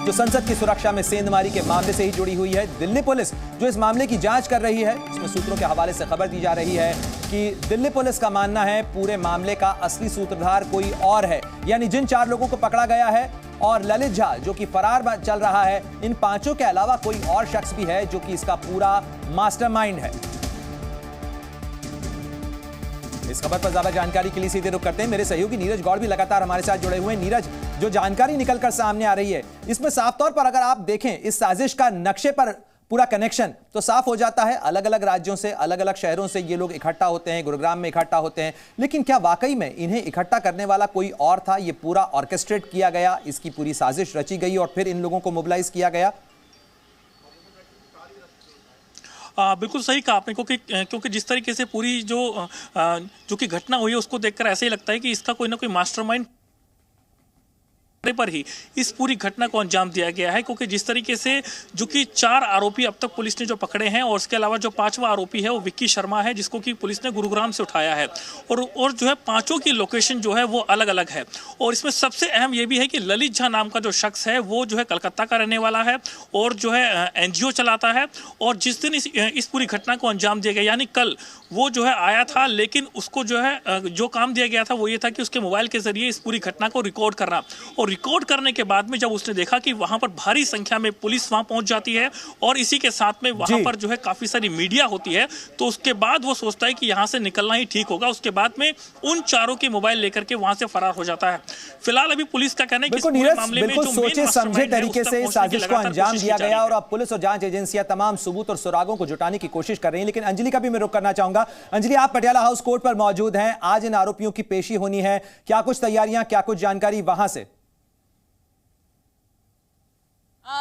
जो संसद की सुरक्षा में सेंधमारी के मामले से ही जुड़ी हुई है। दिल्ली पुलिस जो इस मामले की जांच कर रही है, इसमें सूत्रों के हवाले से खबर दी जा रही है कि दिल्ली पुलिस का मानना है पूरे मामले का असली सूत्रधार कोई और है। यानी जिन 4 लोगों को पकड़ा गया है और ललित झा जो कि फरार चल रहा है, इन 5 के अलावा कोई और शख्स भी है जो कि इसका पूरा मास्टरमाइंड है। इस खबर पर ज्यादा जानकारी के लिए सीधे रुख करते हैं। मेरे सहयोगी नीरज गौड़ भी लगातार हमारे साथ जुड़े हुए हैं। नीरज, जो जानकारी निकलकर सामने आ रही है, इसमें साफ तौर पर अगर आप देखें इस साजिश का नक्शे पर पूरा कनेक्शन तो साफ हो जाता है। अलग अलग राज्यों से, अलग अलग शहरों से ये लोग इकट्ठा होते हैं, गुरुग्राम में इकट्ठा होते हैं, लेकिन क्या वाकई में इन्हें इकट्ठा करने वाला कोई और था? ये पूरा ऑर्केस्ट्रेट किया गया, इसकी पूरी साजिश रची गई और फिर इन लोगों को मोबिलाइज किया गया? बिल्कुल सही कहा आपने, क्योंकि जिस तरीके से पूरी जो कि घटना हुई है उसको देखकर ऐसे ही लगता है कि इसका कोई ना कोई मास्टरमाइंड पर ही इस पूरी घटना को अंजाम दिया गया है। क्योंकि जिस तरीके से जो कि 4 आरोपी अब तक पुलिस ने जो पकड़े हैं और उसके अलावा जो 5वां आरोपी है वो विक्की शर्मा है, जिसको कि पुलिस ने गुरुग्राम से उठाया है और जो है 5 की लोकेशन जो है वो अलग अलग है। और इसमें सबसे अहम ये भी है कि ललित झा नाम का जो शख्स है वो जो है कलकत्ता का रहने वाला है और जो है NGO चलाता है। और जिस दिन इस पूरी घटना को अंजाम दिया गया, यानी कल वो जो है आया था, लेकिन उसको जो है जो काम दिया गया था वो ये था कि उसके मोबाइल के जरिए इस पूरी घटना को रिकॉर्ड करना। और रिकॉर्ड करने के बाद में जब उसने देखा कि वहां पर भारी संख्या में पुलिस वहां पहुंच जाती है और इसी के साथ में वहां पर जो है काफी सारी मीडिया होती है, तो उसके बाद वो सोचता है कि यहां से निकलना ही ठीक होगा। उसके बाद में उन 4 के मोबाइल लेकर के वहां से फरार हो जाता है। फिलहाल अभी पुलिस का कहना है कि इस पूरे मामले में जो सोचे समझे तरीके से साजिश को अंजाम दिया गया और अब पुलिस और जांच एजेंसियां तमाम सबूत और सुरागों को जुटाने की कोशिश कर रही हैं। लेकिन अंजलि का भी मैं रुख करना चाहूंगा। अंजलि, आप पटियाला हाउस कोर्ट पर मौजूद हैं, आज इन आरोपियों की पेशी होनी है, क्या कुछ तैयारियां, क्या कुछ जानकारी वहां से?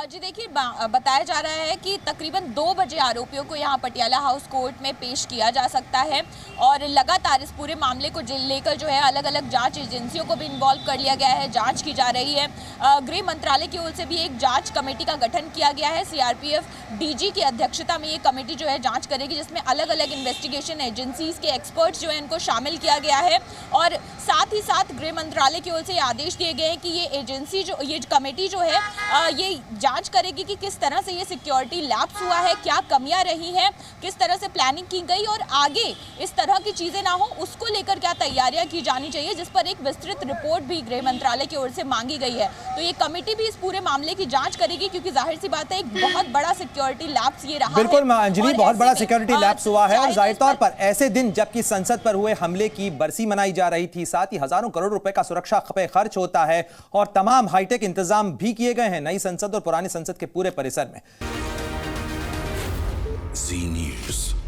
जी देखिए, बताया जा रहा है कि तकरीबन 2 बजे आरोपियों को यहाँ पटियाला हाउस कोर्ट में पेश किया जा सकता है और लगातार इस पूरे मामले को लेकर जो है अलग अलग जांच एजेंसियों को भी इन्वॉल्व कर लिया गया है, जांच की जा रही है। गृह मंत्रालय की ओर से भी एक जांच कमेटी का गठन किया गया है। CRPF DG की अध्यक्षता में ये कमेटी जो है जाँच करेगी, जिसमें अलग अलग इन्वेस्टिगेशन एजेंसीज के एक्सपर्ट्स जो है इनको शामिल किया गया है। और साथ ही साथ गृह मंत्रालय की ओर से आदेश दिए गए हैं कि ये कमेटी जो है ये जांच करेगी कि किस तरह से ये सिक्योरिटी लैप्स हुआ है, क्या कमियां रही हैं, किस तरह से प्लानिंग की गई और आगे इस तरह की चीजें ना हो उसको लेकर क्या तैयारियां की जानी चाहिए, जिस पर एक विस्तृत रिपोर्ट भी गृह मंत्रालय की ओर से मांगी गई है। तो ये कमेटी भी इस पूरे मामले की जांच करेगी, क्योंकि जाहिर सी बात है एक बहुत बड़ा सिक्योरिटी लैप्स ये रहा। बिल्कुल अंजलि, बहुत बड़ा सिक्योरिटी लैप्स हुआ है और जाहिर तौर पर ऐसे दिन जबकि संसद पर हुए हमले की बरसी मनाई जा रही थी, साथ ही हजारों करोड़ रुपए का सुरक्षा पे खर्च होता है और तमाम हाईटेक इंतजाम भी किए गए हैं नई संसद और पुरानी संसद के पूरे परिसर में। जी न्यूज़।